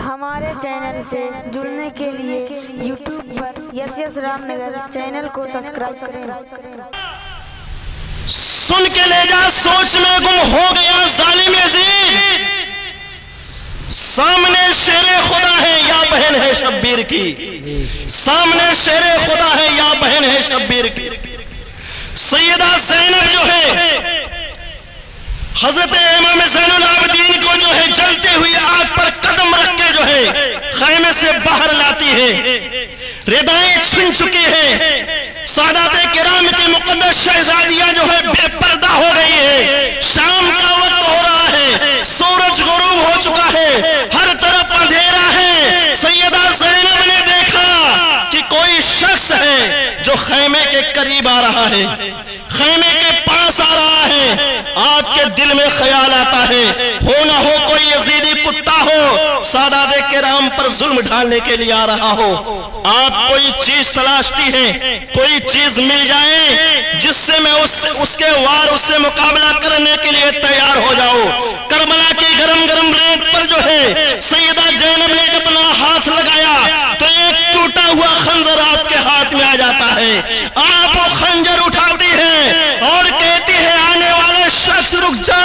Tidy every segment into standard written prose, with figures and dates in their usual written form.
ہمارے چینل سے جڑنے کے لیے یوٹیوب پر یس رام نگر چینل کو سبسکرائب کریں۔ سن کے لے جا سوچ میں گم ہو گیا ظالم عزیز، سامنے شیر خدا ہے یا بہن ہے شبیر کی، سامنے شیر خدا ہے یا بہن ہے شبیر کی۔ سیدہ زینب جو ہے حضرت امام زین العابدین کو جو ہے جلتے ہوئی آگ پر قدم رکھ کے جو ہے خیمے سے باہر لاتی ہے، ردائیں چھن چکی ہیں، سادات کرام کی مقدس شہزادیاں جو ہے بے پردہ ہو گئی ہے، شام کا وقت ہو رہا ہے، سورج غروب ہو چکا ہے، ہر طرف اندھیرا ہے۔ سیدہ زینب نے دیکھا کہ کوئی شخص ہے جو خیمے کے قریب آ رہا ہے، خیمے کے پاس آ رہا ہے۔ آپ کے دل میں خیال آتا ہے ہو نہ ہو کوئی یزیدی کتا ہو سادات کرام پر ظلم ڈھالنے کے لیے آ رہا ہو۔ آپ کوئی چیز تلاشتی ہیں، کوئی چیز مل جائے جس سے میں اس کے وار اس سے مقابلہ کرنے کے لیے تیار ہو جاؤ۔ کربلا کی گرم گرم ریت پر جو ہے سیدہ زینب نے اپنا ہاتھ لگایا تو ایک ٹوٹا ہوا خنجر آپ کے ہاتھ میں آ جاتا ہے۔ آپ وہ خنجر اٹھاتی ہیں اور کہتی ہے آنے والے شخص رک جا،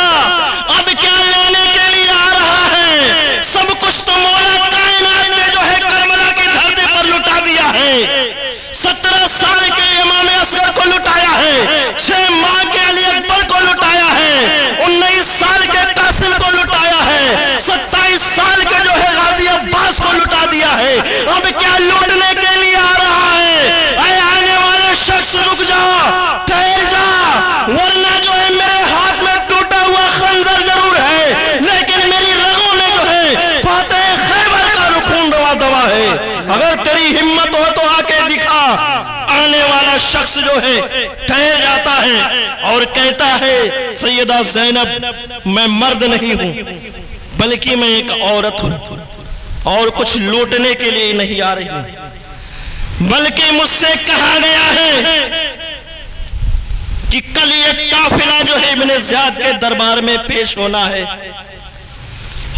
اب کیا لینے کے لیے آ رہا ہے؟ سب کچھ تو مولا کائنات نے جو ہے کربلا کی دھرتی پر لٹا دیا ہے۔ 17 سال کے امام اصغر کو لٹایا ہے، 6 ماہ کے علی اکبر کو لٹایا ہے، 19 سال کے قاسم کو لٹایا ہے، 27 سال کے جو ہے غازی عباس کو لٹا دیا ہے۔ اب کیا لوٹنے کے لیے آ رہا ہے؟ اے آنے والے شخص رک جا، ٹھہر جا، ورنہ جو ہے میرے ہاتھ میں ٹوٹا ہوا خنجر ضرور ہے لیکن میری رگوں میں جو ہے فاتح خیبر کا خون روا دوا ہے۔ اگر تیری ہمت ہو تو آ کے دکھا۔ آنے والا شخص جو ہے ٹھہر جاتا ہے اور کہتا ہے سیدہ زینب میں مرد نہیں ہوں بلکہ میں ایک عورت ہوں اور کچھ لوٹنے کے لیے نہیں آ رہی ہوں، بلکہ مجھ سے کہا گیا ہے کہ کل یہ قافلہ جو ہے ابن زیاد کے دربار میں پیش ہونا ہے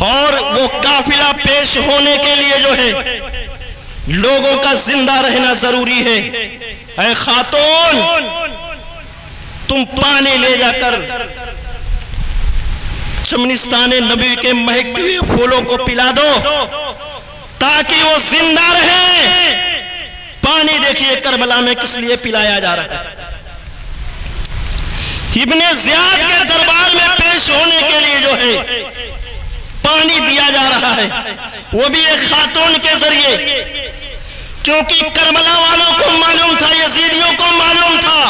اور وہ قافلہ پیش ہونے کے لیے جو ہے لوگوں کا زندہ رہنا ضروری ہے۔ اے خاتون تم پانی لے جا کر چمنستان نبی کے مہکتے ہوئے پھولوں کو پلا دو تاکہ وہ زندہ رہے۔ پانی دیکھیے کربلا میں کس لیے پلایا جا رہا ہے؟ ابن زیاد کے دربار میں پیش ہونے کے لیے جو ہے پانی دیا جا رہا ہے، وہ بھی ایک خاتون کے ذریعے، کیونکہ کربلا والوں کو معلوم تھا، یزیدیوں کو معلوم تھا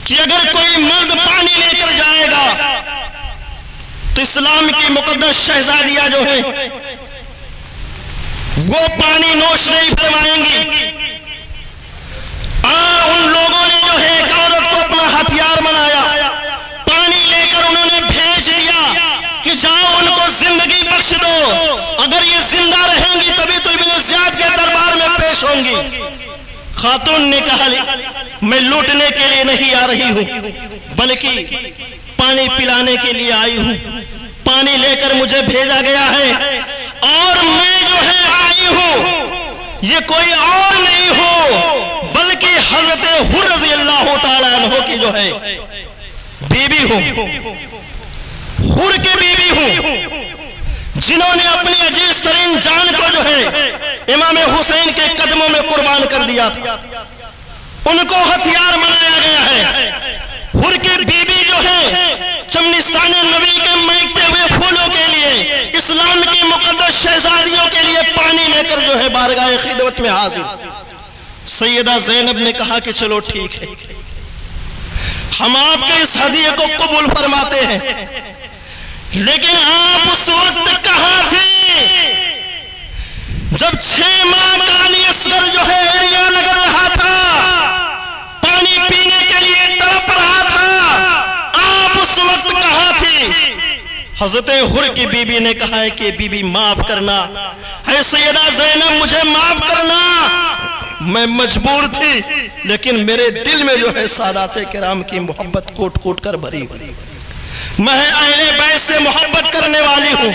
کہ اگر کوئی مرد پانی لے کر جائے گا تو اسلام کی مقدس شہزادیاں جو ہے وہ پانی نوش نہیں فرمائیں گی۔ ان لوگوں نے جو ہے ایک عورت کو اپنا ہتھیار بنایا، پانی لے کر انہوں نے بھیج دیا کہ جاؤ ان کو زندگی بخش دو، اگر یہ زندہ رہیں گی تبھی تو ابن زیاد کے دربار میں پیش ہوں گی۔ خاتون نے کہا میں لوٹنے کے لیے نہیں آ رہی ہوں بلکہ پانی پلانے کے لیے آئی ہوں، پانی لے کر مجھے بھیجا گیا ہے اور میں جو ہے آئی ہوں یہ کوئی اور نہیں ہو بلکہ حضرت حر رضی اللہ تعالیٰ عنہ کی جو ہے بیوی ہوں، حر کی بیوی ہوں، جنہوں نے اپنی عزیز ترین جان کو جو ہے امام حسین کے قدموں میں قربان کر دیا تھا، ان کو ہتھیار بنایا گیا ہے۔ حر کی بیوی جو ہے چمنستان نبی کے مہکتے ہوئے پھولوں کے لیے، اسلام کی مقدس شہزادیوں کے لیے پانی لے کر جو ہے بارگاہ خدمت میں حاضر۔ سیدہ زینب نے کہا کہ چلو ٹھیک ہے، ہم آپ کے اس ہدیے کو قبول فرماتے ہیں، لیکن آپ اس وقت کہاں تھے جب 6 ماہ کا علی اصغر جو ہے ایریا لگا رہا تھا، پانی پینے کے لیے تڑپ رہا تھا، آپ اس وقت کہاں تھی؟ حضرت حر کی بیوی نے کہا ہے کہ بیوی معاف کرنا، اے سیدہ زینب مجھے معاف کرنا، میں مجبور تھی لیکن میرے دل میں جو ہے سادات کرام کی محبت کوٹ کوٹ کر بھری، میں اہل بیت سے محبت کرنے والی ہوں،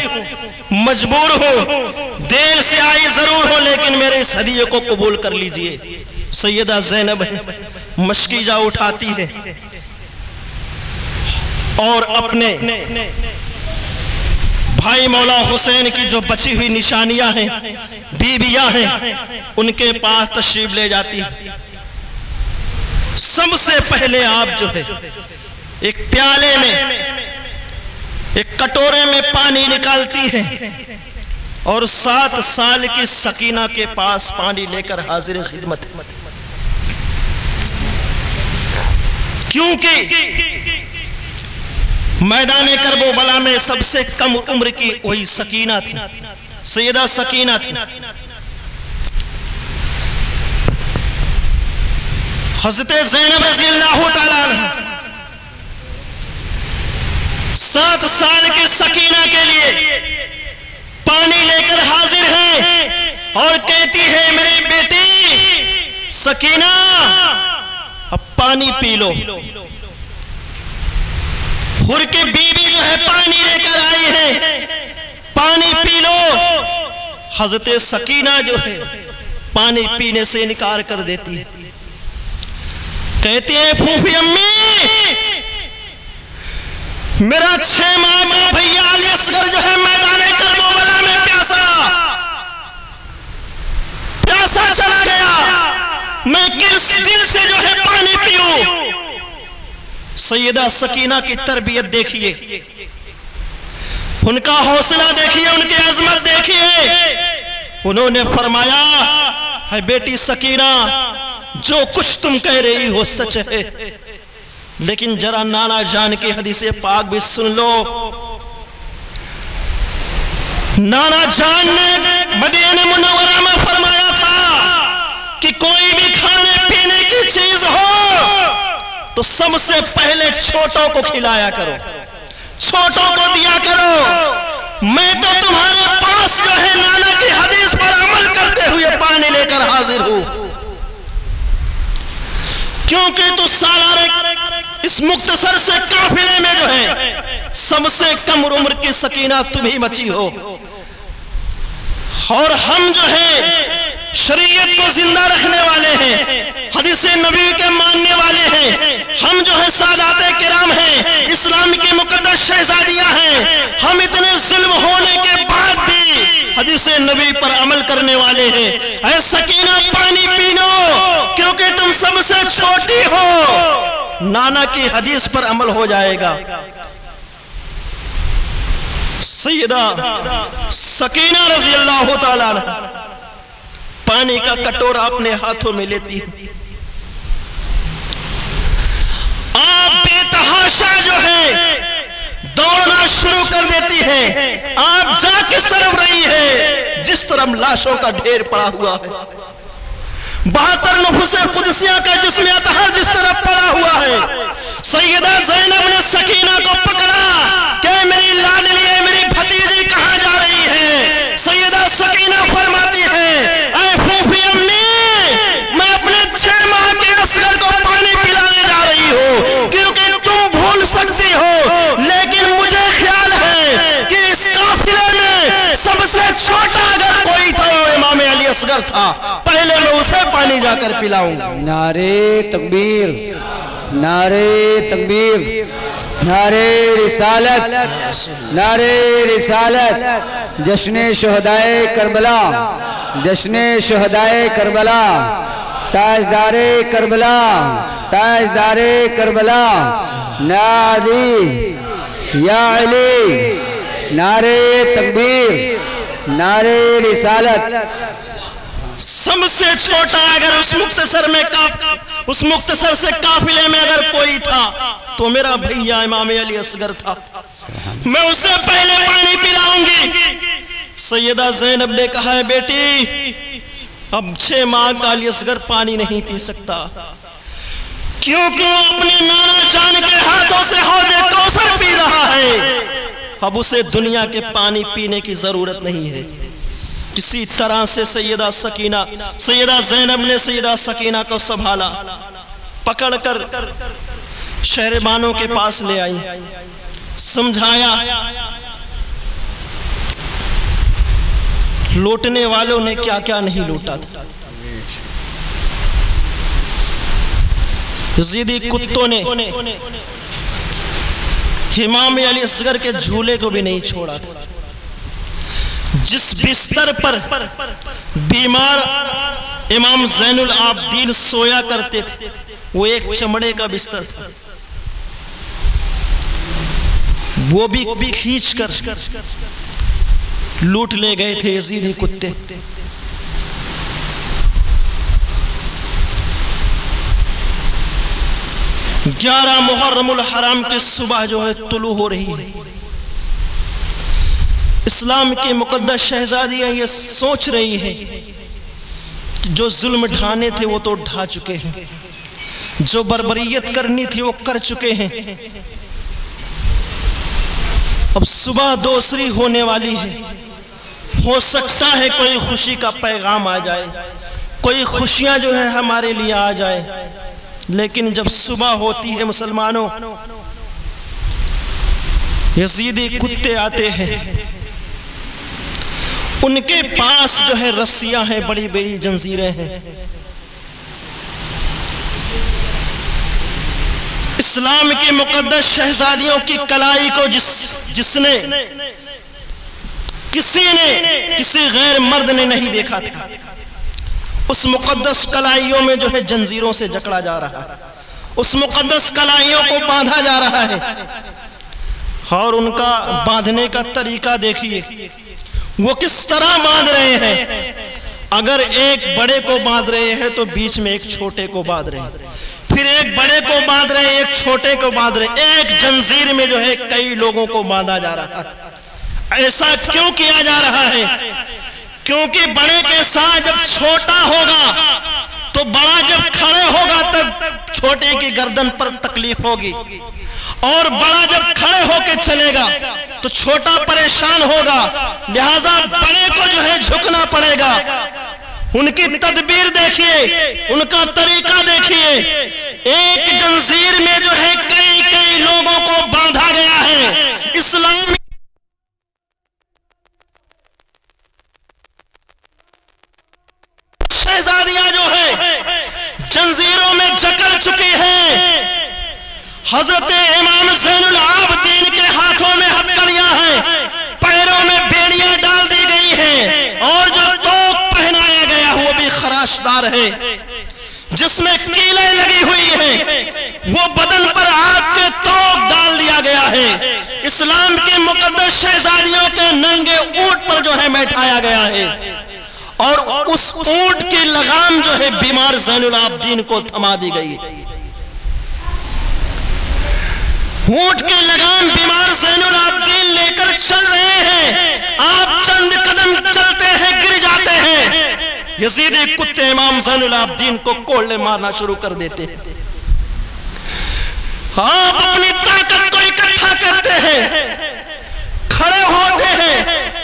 مجبور ہوں، دیر سے آئی ضرور ہوں، لیکن میرے اس ہدیے کو قبول کر لیجئے۔ سیدہ زینب ہے، مشکیزہ اٹھاتی ہے اور اپنے بھائی مولا حسین کی جو بچی ہوئی نشانیاں ہیں، بیویاں ہیں، ان کے پاس تشریف لے جاتی ہے۔ سب سے پہلے آپ جو ہے ایک پیالے میں، ایک کٹورے میں پانی نکالتی ہے اور 7 سال کی سکینہ کے پاس پانی لے کر حاضر خدمت ہے، کیونکہ میدان کربلا میں سب سے کم عمر کی وہی سکینہ تھی، سیدہ سکینہ تھی۔ حضرت زینب رضی اللہ تعالیٰ عنہ 7 سال کی سکینہ کے لیے پانی لے کر حاضر ہیں اور کہتی ہے میری بیٹی سکینہ اب پانی پی لو۔ حر کی بیوی جو ہے پانی لے کر آئی ہے، پانی پی لو۔ حضرت سکینہ جو ہے پانی پینے سے انکار کر دیتی ہے، کہتی ہے پھوپھی امی میرا 6 ماہ کا بھیا علی اصغر جو ہے میدان کربلا میں پیاسا چلا گیا، میں کس دل سے جو ہے پانی پیوں؟ سیدہ سکینہ کی تربیت دیکھیے، ان کا حوصلہ دیکھیے، ان کی عظمت دیکھیے۔ انہوں نے فرمایا ہے بیٹی سکینہ جو کچھ تم کہہ رہی ہو سچ ہے، لیکن ذرا نانا جان کی حدیث پاک بھی سن لو۔ نانا جان نے مدینہ منورہ میں فرمایا تھا کہ کوئی بھی کھانے پینے کی چیز ہو تو سب سے پہلے چھوٹوں کو کھلایا کرو، چھوٹوں کو دیا کرو۔ میں تو تمہارے پاس جو ہے نانا کی حدیث پر عمل کرتے ہوئے پانی لے کر حاضر ہوں، کیونکہ تو سالار اس مختصر سے قافلے میں جو ہے سب سے کم عمر کی سکینہ تم ہی بچی ہو، اور ہم جو ہے شریعت کو زندہ رکھنے والے ہیں، حدیث نبی کے ماننے والے ہیں، ہم جو ہے سادات کرام ہیں، اسلام کی مقدس شہزادیاں ہیں، ہم اتنے ظلم ہونے کے بعد بھی حدیث نبی پر عمل کرنے والے ہیں۔ اے سکینہ پانی پینو، کیونکہ تم سب سے چھوٹی ہو، نانا کی حدیث پر عمل ہو جائے گا۔ سیدہ سکینہ رضی اللہ تعالیٰ عنہ پانی کا کٹورا اپنے ہاتھوں میں لیتی ہے، آپ بے تحاشا جو ہے دوڑنا شروع کر دیتی ہے۔ آپ جا کس طرف رہی ہے؟ جس طرف لاشوں کا ڈھیر پڑا ہوا ہے، 72 نفوس قدسیہ کا جسم اطہر جس طرف پڑا ہوا ہے۔ سیدہ زینب نے سکینہ کو پکڑا کہ میری لاڈلی ہے، میری بھتیجی کہاں جا رہی ہے؟ سیدہ سکینہ فرماتی ہے اے پھوپھی امی میں اپنے 6 ماہ کے اصغر کو پانی پلانے جا رہی ہوں، کیونکہ تم بھول سکتی ہو لیکن مجھے خیال ہے کہ اس قافلے میں سب سے چھوٹا اگر کوئی تھا وہ امام علی اصغر تھا، پہلے میں اسے پانی جا کر پلاؤں گا۔ نعرے تکبیر، نعرے تکبیر، نعرے رسالت، نعرے رسالت، جشن شہدائے کربلا، جشن شہدائے کربلا، تاجدار کربلا، تاجدار کربلا، نادی یا علی، نعرے تکبیر، نعرے رسالت۔ سب سے چھوٹا اگر اس مختصر سے قافلے میں اگر کوئی تھا تو میرا بھیا امام علی اصغر تھا، میں اسے پہلے پانی پلاؤں گی۔ سیدہ زینب نے کہا ہے بیٹی اب 6 ماہ کا علی اصغر پانی نہیں پی سکتا، کیونکہ وہ اپنے نانا جان کے ہاتھوں سے حوض کوثر پی رہا ہے، اب اسے دنیا کے پانی پینے کی ضرورت نہیں ہے۔ کسی طرح سے سیدہ زینب نے سیدہ سکینہ کو سنبھالا، پکڑ کر شہربانوں کے پاس لے آئی۔ سمجھایا. لوٹنے والوں نے کیا کیا نہیں لوٹا تھا. یزیدی کتوں نے امام علی اصغر کے جھولے کو بھی نہیں چھوڑا تھا. جس بستر پر بیمار امام زین العابدین سویا کرتے تھے وہ ایک چمڑے کا بستر تھا. وہ بھی کھینچ کر لوٹ لے گئے تھے یزیدی کتے. گیارہ محرم الحرام کے صبح جو ہے طلوع ہو رہی ہے. اسلام کی مقدس شہزادیاں یہ سوچ رہی ہیں جو ظلم ڈھانے تھے وہ تو ڈھا چکے ہیں, جو بربریت کرنی تھی وہ کر چکے ہیں. اب صبح دوسری ہونے والی ہے. ہو سکتا ہے کوئی خوشی کا پیغام آ جائے, کوئی خوشیاں جو ہے ہمارے لیے آ جائے. لیکن جب صبح ہوتی ہے مسلمانوں, یزیدی کتے آتے ہیں. ان کے پاس جو ہے رسیاں ہیں, بڑی بڑی جنزیریں ہیں. اسلام کی مقدس شہزادیوں کی کلائی کو جس نے کسی غیر مرد نے نہیں دیکھا تھا, اس مقدس کلائیوں میں جو ہے جنزیروں سے جکڑا جا رہا ہے. اس مقدس کلائیوں کو باندھا جا رہا ہے. اور ان کا باندھنے کا طریقہ دیکھیے, وہ کس طرح باندھ رہے ہیں. اگر ایک بڑے کو باندھ رہے ہیں تو بیچ میں ایک چھوٹے کو باندھ رہے ہیں, پھر ایک بڑے کو باندھ رہے ہیں, ایک چھوٹے کو باندھ رہے ہیں. ایک جنزیر میں جو ہے کئی لوگوں کو باندھا جا رہا ہے. ایسا کیوں کیا جا رہا ہے؟ کیونکہ بڑے کے ساتھ جب چھوٹا ہوگا تو بڑا جب کھڑے ہوگا تب چھوٹے کی گردن پر تکلیف ہوگی, اور بڑا جب کھڑے ہو کے چلے گا تو چھوٹا پریشان ہوگا. لہٰذا بڑے کو جو ہے جھکنا پڑے گا. ان کی تدبیر دیکھیے, ان کا طریقہ دیکھیے. ایک جنزیر میں جو ہے کئی لوگوں کو باندھا گیا ہے. اسلام شہزادیاں جو ہے جنزیروں میں جکڑ چکی ہیں. حضرت امام زین العابدین کے ہاتھوں میں ہتھکڑیاں ہیں, پیروں میں بیڑیاں ڈال دی گئی ہیں, اور جو توق پہنایا گیا وہ بھی خراشدار ہے, جس میں کیلیں لگی ہوئی ہیں. وہ بدن پر آگ کے توق ڈال دیا گیا ہے. اسلام کی مقدس شہزادیوں کے ننگے اونٹ پر جو ہے بیٹھایا گیا ہے, اور اس اونٹ کی لگام جو ہے بیمار زین العابدین کو تھما دی گئی. اونٹ کی لگام بیمار زین العابدین لے کر چل رہے ہیں. آپ چند قدم چلتے ہیں, گر جاتے ہیں. یزیدی کتے امام زین العابدین کو کوڑلے مارنا شروع کر دیتے ہیں. آپ اپنی طاقت کو اکٹھا کرتے ہیں, کھڑے ہوتے ہیں,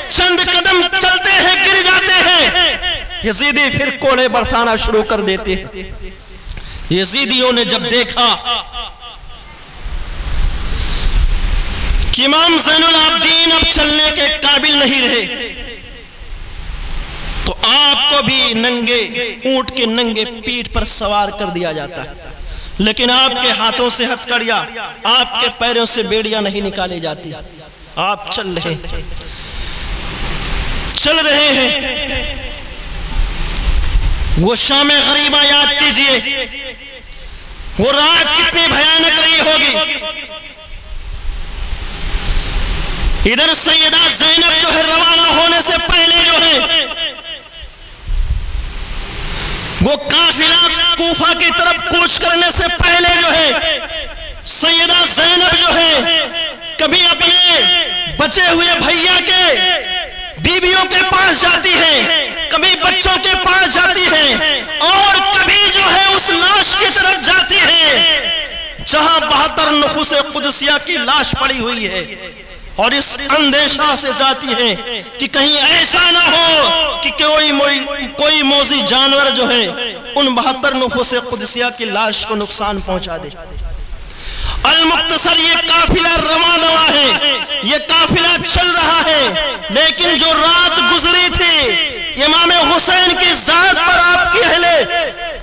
چند قدم چلتے ہیں, گر جاتے ہیں. یزیدی پھر کوڑے برسانا شروع کر دیتے ہیں. یزیدیوں نے جب دیکھا کہ امام زین العابدین اب چلنے کے قابل نہیں رہے, تو آپ کو بھی ننگے اونٹ کے ننگے پیٹھ پر سوار کر دیا جاتا ہے. لیکن آپ کے ہاتھوں سے ہتھکڑیاں, آپ کے پیروں سے بیڑیاں نہیں نکالی جاتی. آپ چل رہے ہیں. وہ شام غریبہ یاد کیجئے, وہ رات کتنی بھیانک رہی ہوگی. ادھر سیدہ زینب جو ہے روانہ ہونے سے پہلے جو ہے وہ قافلہ کوفہ کی طرف کوچ کرنے سے پہلے جو ہے سیدہ زینب جو ہے کبھی اپنے بچے ہوئے بھیا کے بیویوں کے پاس جاتی ہے, کبھی بچوں کے پاس جاتی ہے, اور کبھی جو ہے اس لاش کی طرف جاتی ہے جہاں 72 نفوس قدسیہ کی لاش پڑی ہوئی ہے. اور اس اندیشہ سے جاتی ہے کہ کہیں ایسا نہ ہو کہ کوئی موذی جانور جو ہے ان 72 نفوس قدسیہ کی لاش کو نقصان پہنچا دے. المختصر یہ قافلہ رواں دوا ہے، یہ قافلہ چل رہا ہے، لیکن جو رات گزری تھی امام حسین کی ذات پر، آپ کی اہل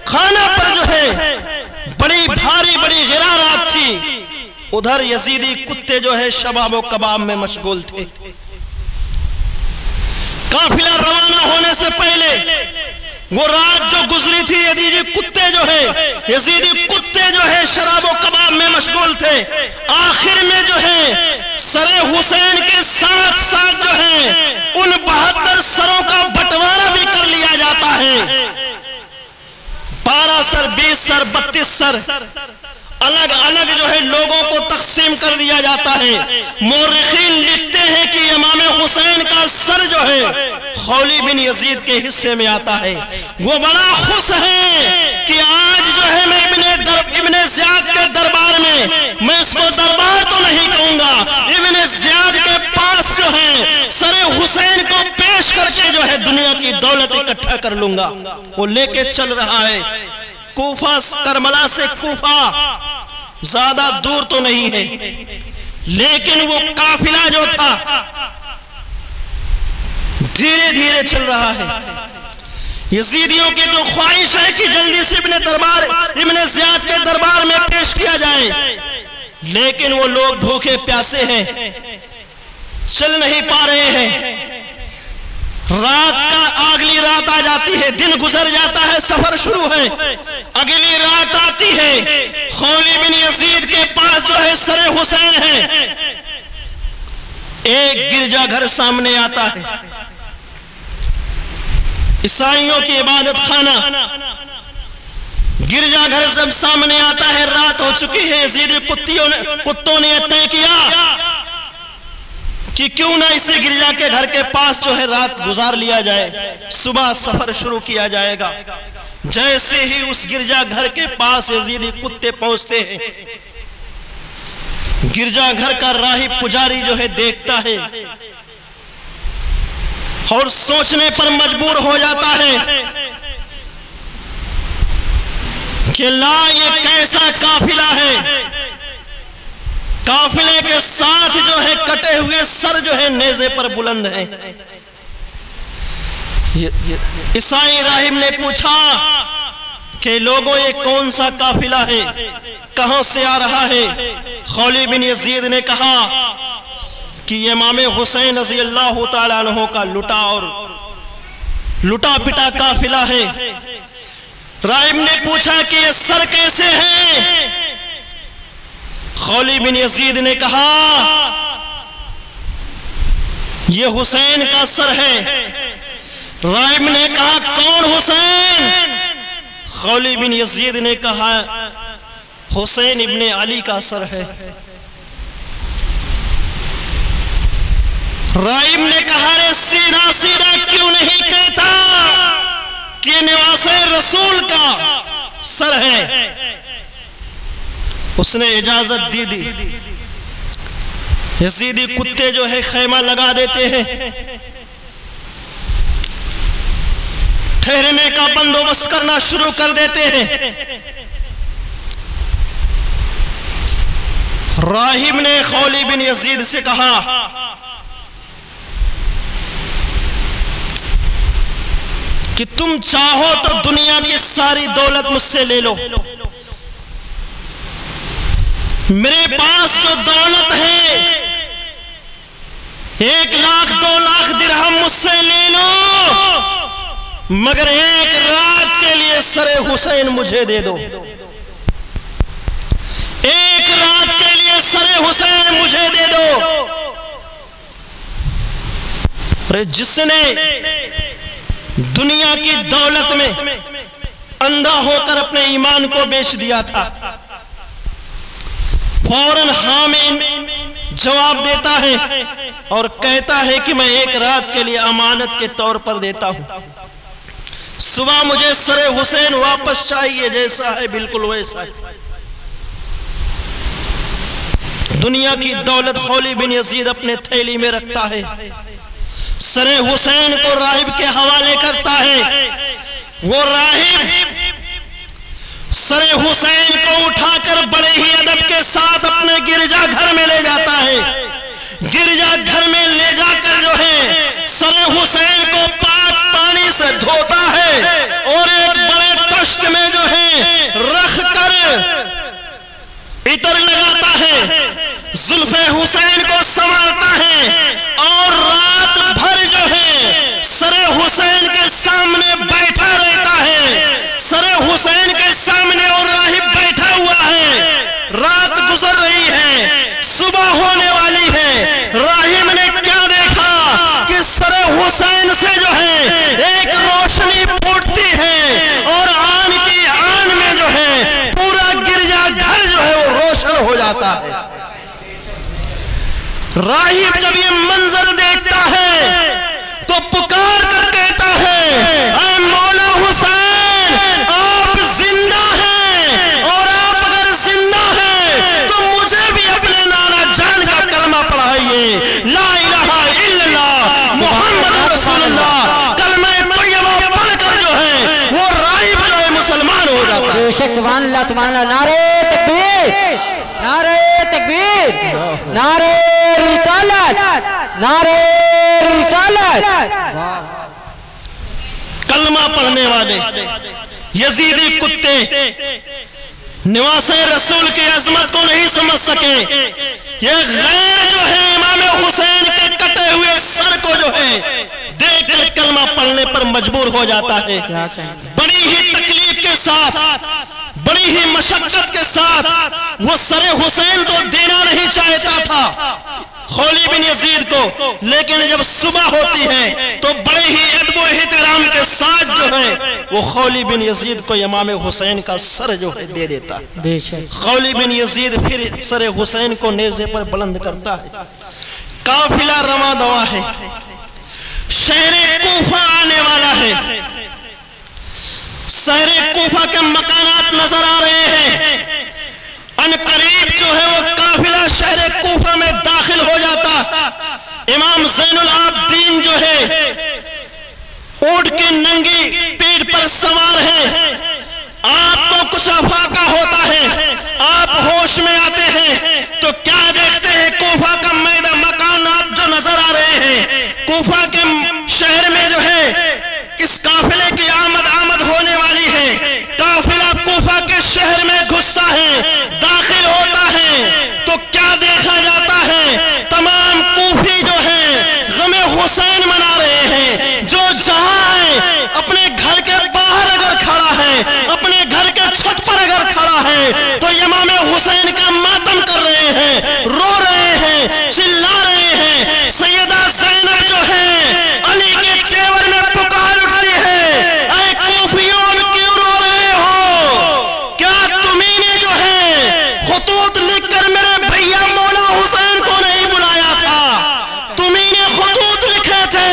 خانہ پر جو ہے بڑی بھاری بڑی غرارات تھی، ادھر یزیدی کتے جو ہے شباب و کباب میں مشغول تھے۔ قافلہ روانہ ہونے سے پہلے وہ رات جو گزری تھی، یزیدی کتے جو ہے شراب و کباب میں مشغول تھے۔ آخر میں جو ہے سر حسین کے ساتھ ساتھ جو ہے ان 72 سروں کا بٹوارا بھی کر لیا جاتا ہے۔ 12 سر، 20 سر، 32 سر الگ الگ جو ہے لوگوں کو تقسیم کر دیا جاتا ہے۔ مورخین لکھتے ہیں کہ امام حسین کا سر جو ہے خولی بن یزید کے حصے میں آتا ہے۔ وہ بڑا خوش ہے کہ آج جو ہے میں ابن زیاد کے دربار میں اس کو دربار تو نہیں کہوں گا، ابن زیاد کے پاس جو ہے سر حسین کو پیش کر کے جو ہے دنیا کی دولت اکٹھا کر لوں گا۔ وہ لے کے چل رہا ہے کوفہ، کربلا سے کوفہ زیادہ دور تو نہیں ہے، لیکن وہ قافلہ جو تھا دھیرے دھیرے چل رہا ہے۔ یزیدیوں کی تو خواہش ہے کہ جلدی سے ابن زیاد کے دربار میں پیش کیا جائے، لیکن وہ لوگ بھوکے پیاسے ہیں، چل نہیں پا رہے ہیں۔ اگلی رات آ جاتی ہے، دن گزر جاتا ہے، سفر شروع ہے، اگلی رات آتی ہے، خولی بن یزید کے پاس جو ہے سر حسین ہے۔ ایک گرجا گھر سامنے آتا ہے، عیسائیوں کی عبادت خانہ، گرجا گھر جب سامنے آتا ہے، رات ہو چکی ہے، یزیدی کتوں نے طے کیا کہ کیوں نہ اسے گرجا کے گھر کے پاس جو ہے رات گزار لیا جائے، صبح سفر شروع کیا جائے گا۔ جیسے ہی اس گرجا گھر کے پاس یزیدی کتے پہنچتے ہیں، گرجا گھر کا راہب پجاری جو ہے دیکھتا ہے اور سوچنے پر مجبور ہو جاتا ہے کہ لا، یہ کیسا قافلہ ہے؟ قافلے کے ساتھ جو ہے کٹے ہوئے سر جو ہے نیزے پر بلند ہیں۔ عیسائی راہب نے پوچھا کہ لوگوں یہ کون سا قافلہ ہے، کہاں سے آ رہا ہے؟ خولی بن یزید نے کہا کہ یہ امام حسین رضی اللہ تعالیٰ عنہ کا لٹا پٹا قافلہ ہے۔ راہب نے پوچھا کہ یہ سر کیسے ہیں؟ خولی بن یزید نے کہا یہ حسین کا سر ہے۔ راہب نے کہا کون حسین؟ خولی بن یزید نے کہا حسین ابن علی کا سر ہے۔ راہب نے کہا رے سیدھا سیدھا کیوں نہیں کہتا کہ یہ نواسے رسول کا سر ہے؟ اس نے اجازت دی۔ یزیدی کتے جو ہے خیمہ لگا دیتے ہیں، ٹھہرنے کا بندوبست کرنا شروع کر دیتے ہیں۔ راہب نے خولی بن یزید سے کہا کہ تم چاہو تو دنیا کی ساری دولت مجھ سے لے لو، میرے پاس جو دولت ہے 1 لاکھ 2 لاکھ درہم مجھ سے لے لو، مگر ایک رات کے لیے سر حسین مجھے دے دو، ایک رات کے لیے سر حسین مجھے دے دو۔ جس نے دنیا کی دولت میں اندھا ہو کر اپنے ایمان کو بیچ دیا تھا، فوراً ہاں میں جواب دیتا ہے اور کہتا ہے کہ میں ایک رات کے لیے امانت کے طور پر دیتا ہوں، صبح مجھے سر حسین واپس چاہیے، جیسا ہے بالکل ویسا ہے۔ دنیا کی دولت خولی بن یزید اپنے تھیلی میں رکھتا ہے، سر حسین کو راہب کے حوالے کرتا ہے۔ وہ راہب سر حسین کو اٹھا کر بڑے ہی ادب کے ساتھ اپنے گرجا گھر میں لے جاتا ہے. گرجا گھر میں لے جا کر جو ہے سر حسین کو پاک پانی سے دھوتا ہے اور ایک بڑے تشت میں جو ہے رکھ کر عطر لگاتا ہے, زلف حسین کو سنوارتا ہے اور رات بھر جو ہے سر حسین کے سامنے بیٹھا رہتا ہے. سر حسین کے سامنے اور راہب بیٹھا ہوا ہے. رات گزر رہی ہے, صبح ہونے والی ہے. راہب نے کیا دیکھا کہ سر حسین سے جو ہے ایک روشنی پھوٹتی ہے اور آن کی آن میں جو ہے پورا گرجا گھر جو ہے وہ روشن ہو جاتا ہے. راہب جب یہ منظر دیکھتا ہے تو پکار کر کہتا ہے, اے مولا حسین, آپ زندہ ہیں, اور آپ اگر زندہ ہیں تو مجھے بھی اپنے نانا جان کا کلمہ پڑھائیے, لا الہ الا اللہ محمد رسول اللہ. کلمہ طیبہ پڑھ کر جو ہے وہ راہب جو ہے مسلمان ہو جاتا ہے. سبحان اللہ سبحان اللہ. نعرہ تکبیر, نعرہ تکبیر, نعرہ رسالت, نعرہ رسالت. کلمہ پڑھنے والے یزیدی کتے نواس رسول کی عظمت کو نہیں سمجھ سکے. یہ غیر جو ہے امام حسین کے کٹے ہوئے سر کو جو ہے دیکھ کر کلمہ پڑھنے پر مجبور ہو جاتا ہے. بڑی ہی تکلیف کے ساتھ, بڑی ہی مشقت کے ساتھ وہ سر حسین تو دینا نہیں چاہتا تھا خولی بن یزید کو, لیکن جب صبح ہوتی ہے تو بڑے ہی ادب و احترام کے ساتھ جو ہے وہ خولی بن یزید کو امام حسین کا سر جو ہے دے دیتا ہے. خولی بن یزید پھر سر حسین کو نیزے پر بلند کرتا ہے. قافلہ رواں دوا ہے, شہر کوفہ آنے والا ہے. شہر کوفہ کے مکانات نظر آ رہے ہیں. ان قریب جو ہے وہ قافلہ شہر کوفہ میں داخل ہو جاتا. امام زین العابدین جو ہے اونٹ کی ننگی پیٹھ پر سوار ہیں. آپ کو کچھ افاقہ ہوتا ہے, آپ ہوش میں آتے ہیں تو کیا دیکھتے ہیں, کوفہ کا میدان مکانات جو نظر آ رہے ہیں. کوفہ کے شہر میں جو ہے اس قافلے کی آمد ہونے والی ہے. قافلہ کوفہ کے شہر میں گھستا ہے, داخل ہوتا ہے تو کیا دیکھا جاتا ہے, تمام کوفی جو ہے غم حسین منا رہے ہیں. جو جہاں ہے اپنے گھر کے باہر اگر کھڑا ہے, اپنے گھر کے چھت پر اگر کھڑا ہے تو امام حسین کا ماتم کر رہے ہیں, رو رہے ہیں, چلا رہے ہیں. سیدہ زینب جو ہے علی کے تیور میں پکار اٹھتی ہے, اے کوفیوں کیوں رو رہے ہو, کیا تمہیں نے جو ہے خطوط لکھ کر میرے بھیا مولا حسین کو نہیں بلایا تھا, تمہیں نے خطوط لکھے تھے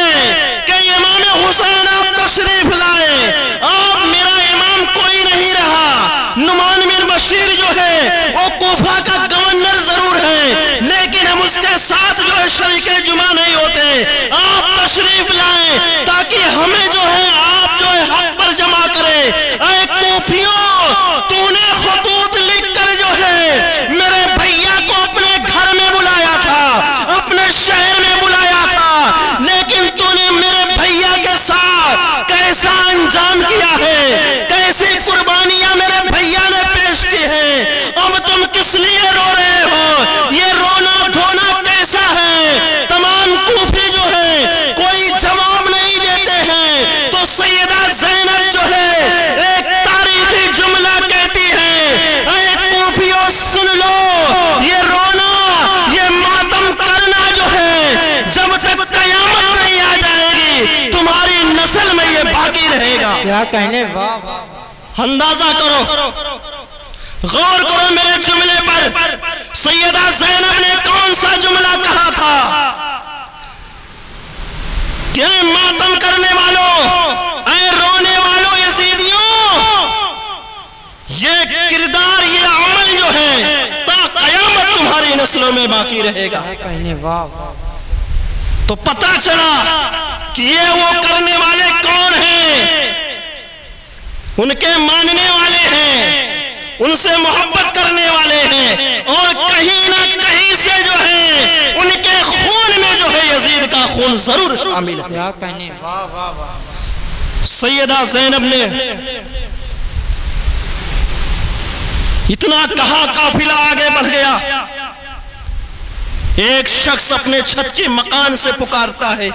کہ امام حسین آپ تشریف لائے, آپ میرا امام کوئی نہیں رہا. نعمان بن بشیر جو ہے وہ کوفہ کا گورنر ضرور ہے لیکن ہم اس کے ساتھ جو ہے شریک جمعہ نہیں ہوتے. آپ تشریف لائیں تاکہ ہمیں جو ہے آپ جو ہے حق پر جمع کرے. اے کوفیوں, تو نے خطوط لکھ کر جو ہے میرے بھیا کو اپنے گھر میں بلایا تھا, اپنے شہر میں بلایا تھا, لیکن تو نے میرے بھیا کے ساتھ کیسا انجام کیا ہے, کیسی قربانیاں میرے بھیا نے پیش کی ہیں. اب تم کس لیے رو رہے ہو, یہ رونا دھونا کیسا ہے. تمام کوفی جو ہے کوئی جواب نہیں دیتے ہیں تو سیدہ زینب جو ہے ایک تاریخی جملہ کہتی ہے, اے کوفیوں سن لو, یہ رونا یہ ماتم کرنا جو ہے جب تک قیامت نہیں آ جائے گی تمہاری نسل میں یہ باقی رہے گا. کیا کہنے, اندازہ کرو, غور کرو میرے جملے پر. سیدہ زینب نے کون سا جملہ کہا تھا کہ ماتم کرنے والوں, اے رونے والوں یزیدیوں, یہ کردار یہ عمل جو ہے تا قیامت تمہاری نسلوں میں باقی رہے گا. تو پتہ چلا کہ یہ وہ کرنے والے کون ہیں. ان کے ماننے والے ہیں، ان سے محبت کرنے والے ہیں، اور کہیں نہ کہیں سے جو ہے ان کے خون میں جو ہے یزید کا خون ضرور شامل ہے۔ کیا کہنے، واہ واہ واہ۔ سیدہ زینب نے اتنا کہا، قافلہ آگے بڑھ گیا۔ ایک شخص اپنے چھت کے مکان سے پکارتا ہے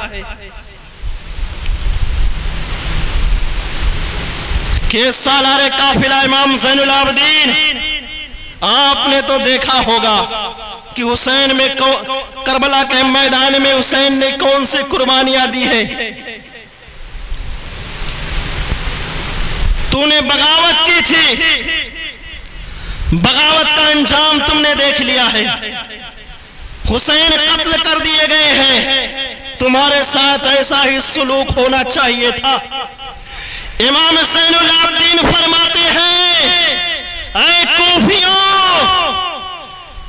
کہ سالار قافلہ امام زین العابدین، آپ نے تو دیکھا ہوگا کہ حسین میں کربلا کے میدان میں حسین نے کون سی قربانیاں دی ہے۔ تو نے بغاوت کی تھی، بغاوت کا انجام تم نے دیکھ لیا ہے، حسین قتل کر دیے گئے ہیں، تمہارے ساتھ ایسا ہی سلوک ہونا چاہیے تھا۔ امام زین العابدین فرماتے ہیں، اے کوفیوں،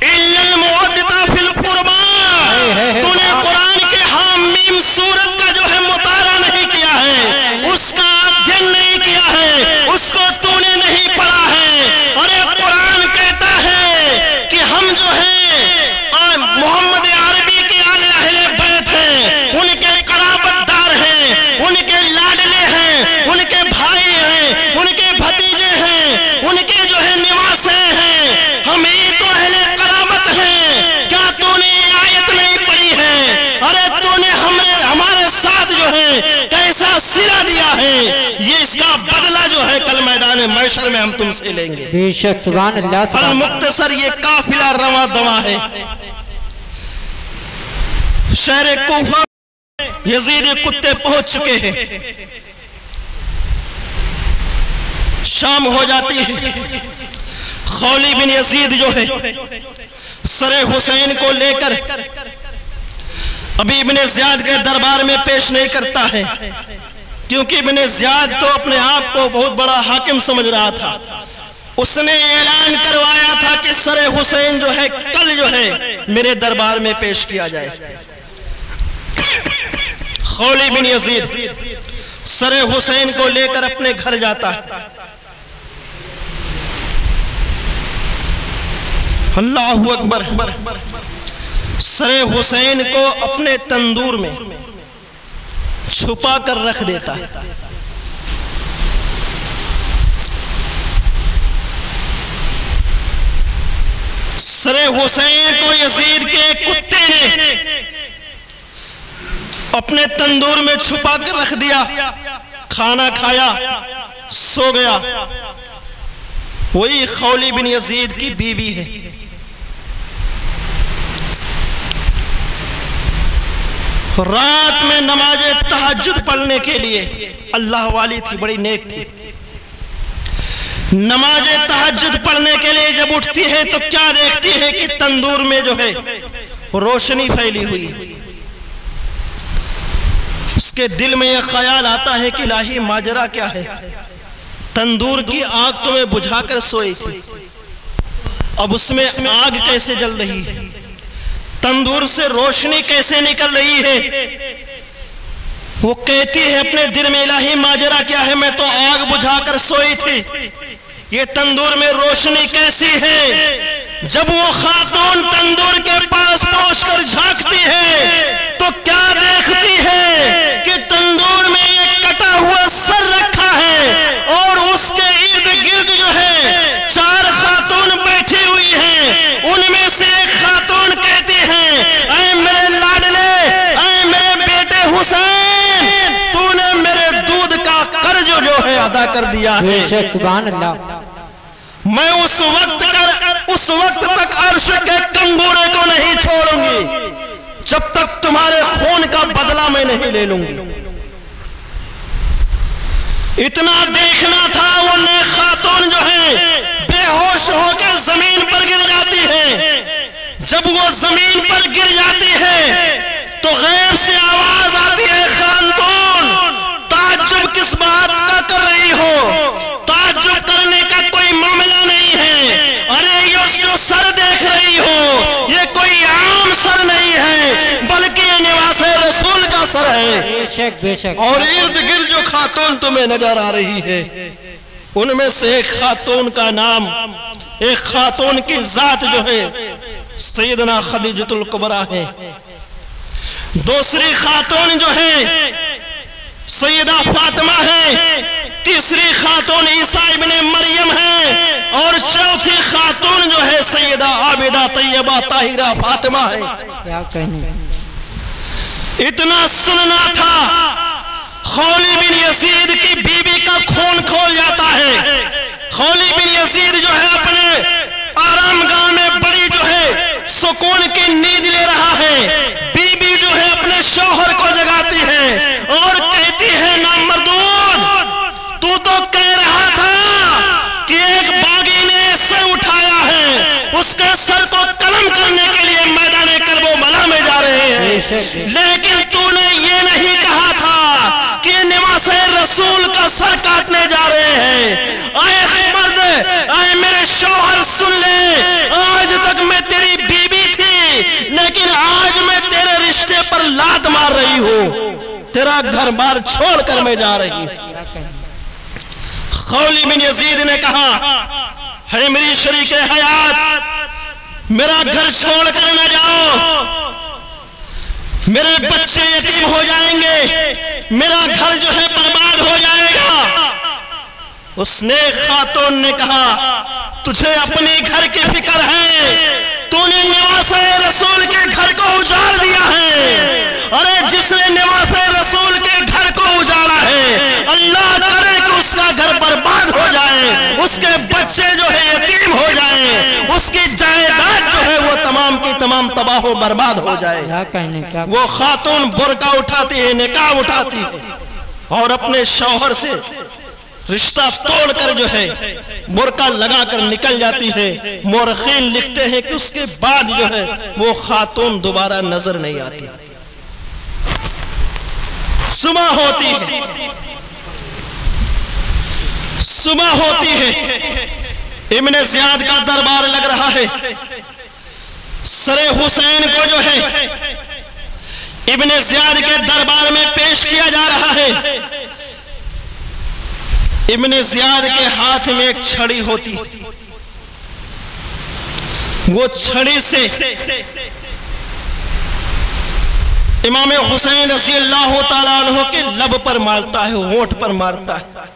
اِلَّا الْمُعَدِّدَ فِي الْقُرْبَانِ، تو نے قرآن کے حامیم سورت کا جو ہے مطالعہ نہیں کیا ہے، اس کا ادھین نہیں کیا ہے، اس کو تو نے نہیں پڑھا ہے۔ اور قرآن کہتا ہے کہ ہم جو ہیں محمد عربی کے اہل بیت ہیں، ان کے قرابت دار ہیں، ان کے لاڈلے ہیں، ان کے بھائی ہیں، ان کے بھتیجے ہیں، ان کے جو ہے نواسے ہیں، ہم ہی تو اہل قرابت ہیں۔ کیا تو نے یہ آیت نہیں پڑھی ہے؟ ارے تو نے ہمارے ساتھ جو ہے کیسا صلہ دیا ہے، یہ اس کا بدلہ جو ہے کل میدان محشر میں ہم تم سے لیں گے۔ بے شک، سبحان اللہ، سبحان اللہ۔ المختصر یہ قافلہ رواں دواں ہے۔ شہر کوفہ یزید کتے پہنچ چکے ہیں، شام ہو جاتی ہے، خولی بن یزید جو ہے سر حسین کو لے کر ابھی ابن زیاد کے دربار میں پیش نہیں کرتا ہے، کیونکہ ابن زیاد تو اپنے آپ کو بہت بڑا حاکم سمجھ رہا تھا۔ اس نے اعلان کروایا تھا کہ سر حسین جو ہے کل جو ہے میرے دربار میں پیش کیا جائے۔ خولی بن یزید سر حسین کو لے کر اپنے گھر جاتا ہے۔ اللہ اکبر، سر حسین کو اپنے تندور میں چھپا کر رکھ دیتا ہے۔ سر حسین کو یزید کے کتے نے اپنے تندور میں چھپا کر رکھ دیا، کھانا کھایا، سو گیا۔ وہی خولی بن یزید کی بیوی ہے۔ رات میں نماز تہجد پڑھنے کے لیے، اللہ والی تھی، بڑی نیک تھی، نماز تہجد پڑھنے کے لیے جب اٹھتی ہے تو کیا دیکھتی ہے کہ تندور میں جو ہے روشنی پھیلی ہوئی ہے۔ اس کے دل میں یہ خیال آتا ہے کہ الہی ماجرا کیا ہے، تندور کی آگ تو میں بجھا کر سوئی تھی، اب اس میں آگ کیسے جل رہی ہے، تندور سے روشنی کیسے نکل رہی ہے۔ وہ کہتی ہے اپنے دل میں الہی ماجرا کیا ہے، میں تو آگ بجھا کر سوئی تھی، یہ تندور میں روشنی کیسی ہے۔ جب وہ خاتون تندور کے پاس پہنچ کر جھانکتی ہے تو کیا دیکھتی ہے کہ تندور میں ایک کٹا ہوا سر رکھا ہے، اور اس کے ارد گرد جو ہے 4 خاتون بیٹھی ہوئی ہیں۔ ان میں سے ایک خاتون کہتی ہے، اے میرے لاڈلے، اے میرے بیٹے حسین، تو نے میرے دودھ کا قرض جو ہے ادا کر دیا ہے۔ بے شک، سبحان اللہ۔ میں اس وقت تک عرش کے کنگورے کو نہیں چھوڑوں گی جب تک تمہارے خون کا بدلہ میں نہیں لے لوں گی۔ اتنا دیکھنا تھا، وہ نیک خاتون جو ہے بے ہوش ہو کے زمین پر گر جاتی ہے۔ جب وہ زمین پر گر جاتی ہے تو غیب سے آواز آتی ہے، خاتون تعجب کس بات کا کر رہی ہو؟ تعجب کرنے کا کوئی معاملہ نہیں ہے، ارے یہ جو سر دیکھ رہی ہو یہ کوئی عام سر نہیں ہے، بلکہ یہ نواز رسول کا سر ہے۔ بے شک، بے شک۔ اور ارد گرد جو خاتون تمہیں نظر آ رہی ہے ان میں سے ایک خاتون کا نام، ایک خاتون کی ذات جو ہے سیدنا خدیجۃ الکبریٰ ہے، دوسری خاتون جو ہے سیدہ فاطمہ ہے، تیسری خاتون عیسیٰ ابن مریم ہے، اور چوتھی خاتون جو ہے سیدہ عابدہ طیبہ طاہرہ فاطمہ ہے۔ کیا کہنے، اتنا سننا تھا، خولی بن یزید کی بیوی کا خون کھول جاتا ہے۔ خولی بن یزید جو ہے اپنے آرام گاہ میں بڑی جو ہے سکون کی نیند لے رہا ہے، بیوی جو ہے اپنے شوہر کو جگاتی ہے اور کہتی ہے نامردود، تو کہہ رہا تھا کہ ایک باغی نے سر اٹھایا ہے، اس کے سر کو قلم کرنے کے لیے میدان کرب و بلا میں جا رہے ہیں، لیکن تو نے یہ نہیں کہا تھا کہ نواس رسول کا سر کاٹنے جا رہے ہیں۔ اے مرد، اے میرے شوہر سن لے، آج تک میں تیری بیوی تھی، لیکن آج میں تیرے رشتے پر لات مار رہی ہوں، تیرا گھر بار چھوڑ کر میں جا رہی ہوں۔ خولی بن یزید نے کہا، ہے میری شریک حیات، میرا گھر چھوڑ کر نہ جاؤ، میرے بچے یتیم ہو جائیں گے، میرا گھر جو ہے برباد ہو جائے گا۔ اس نے خاتون نے کہا، تجھے اپنی گھر کی فکر ہے، تو نے نواس رسول کے گھر کو اجاڑ دیا ہے۔ ارے جس نے نواس رسول کے گھر کو اجاڑا ہے، اللہ کرے کہ اس کا گھر برباد ہو جائے، اس کے بچے جو ہے یتیم ہو جائیں، اس کی جائیداد جو ہے وہ تمام کی تمام تباہ و برباد ہو جائے۔ کیا کہنے، کیا وہ خاتون برقع اٹھاتی ہے، نقاب اٹھاتی ہے، اور اپنے شوہر سے رشتہ توڑ کر جو ہے برقع لگا کر نکل جاتی ہے۔ مورخین لکھتے ہیں کہ اس کے بعد جو ہے وہ خاتون دوبارہ نظر نہیں آتی۔ صبح ہوتی ہے، صبح ہوتی ہے، ابن زیاد کا دربار لگ رہا ہے، سر حسین کو جو ہے ابن زیاد کے دربار میں پیش کیا جا رہا ہے۔ ابن زیاد کے ہاتھ میں ایک چھڑی ہوتی، وہ چھڑی سے امام حسین رضی اللہ تعالیٰ عنہ کے لب پر مارتا ہے، ہونٹ پر مارتا ہے۔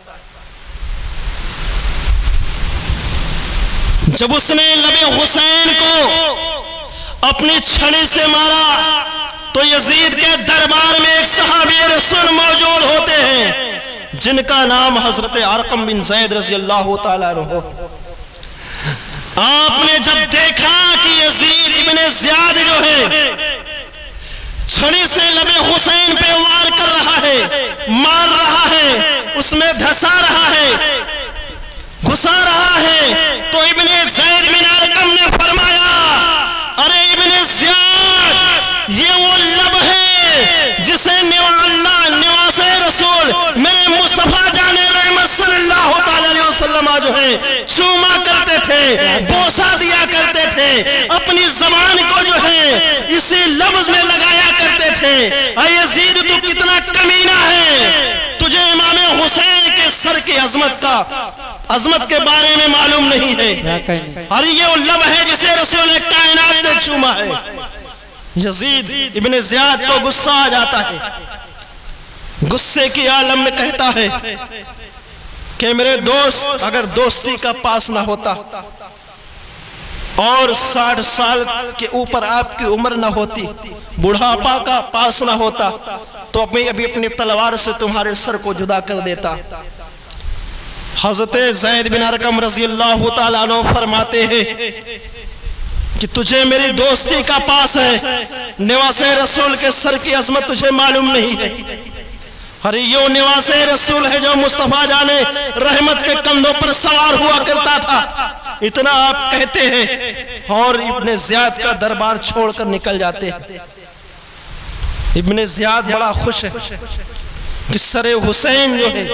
جب اس نے لب حسین کو اپنی چھڑی سے مارا تو یزید کے دربار میں ایک صحابی رسول موجود ہوتے ہیں جن کا نام حضرت ارقم بن زید رضی اللہ تعالیٰ عنہ۔ آپ نے جب دیکھا کہ یزید ابن زیاد جو ہے چھڑی سے لب حسین پہ وار کر رہا ہے، مار رہا ہے، اس میں دھسا رہا ہے، گھسا رہا ہے، تو ابن زید بن ارقم نے فرمایا، ارے ابن زیاد، یہ وہ لب ہے جسے اللہ نواس رسول میرے مصطفیٰ جان رحمت صلی اللہ علیہ وسلم جو ہے چوما کرتے تھے، بوسا دیا کرتے تھے، اپنی زبان کو جو ہے اسی لفظ میں لگایا کرتے تھے۔ اے یزید، تو کتنا کمینہ ہے، تجھے امام حسین کے سر کی عظمت کے بارے میں معلوم نہیں ہے، اور یہ وہ لب ہے جسے رسول کائنات نے چوما ہے۔ یزید ابن زیاد کو غصہ آ جاتا ہے، غصے کی عالم میں کہتا ہے کہ میرے دوست، اگر دوستی کا پاس نہ ہوتا اور 60 سال کے اوپر آپ کی عمر نہ ہوتی، بڑھاپا کا پاس نہ ہوتا، تو ابھی اپنی تلوار سے تمہارے سر کو جدا کر دیتا۔ حضرت زید بن ارقم رضی اللہ تعالیٰ عنہ فرماتے ہیں کہ تجھے میری دوستی کا پاس ہے، نواس رسول کے سر کی عظمت تجھے معلوم نہیں ہے۔ اور یہ نواس رسول ہے جو مصطفیٰ جان رحمت کے کندھوں پر سوار ہوا کرتا تھا، اتنا آپ کہتے ہیں، اور ابن زیاد کا دربار چھوڑ کر نکل جاتے ہیں۔ ابن زیاد بڑا خوش ہے کہ سر حسین جو ہے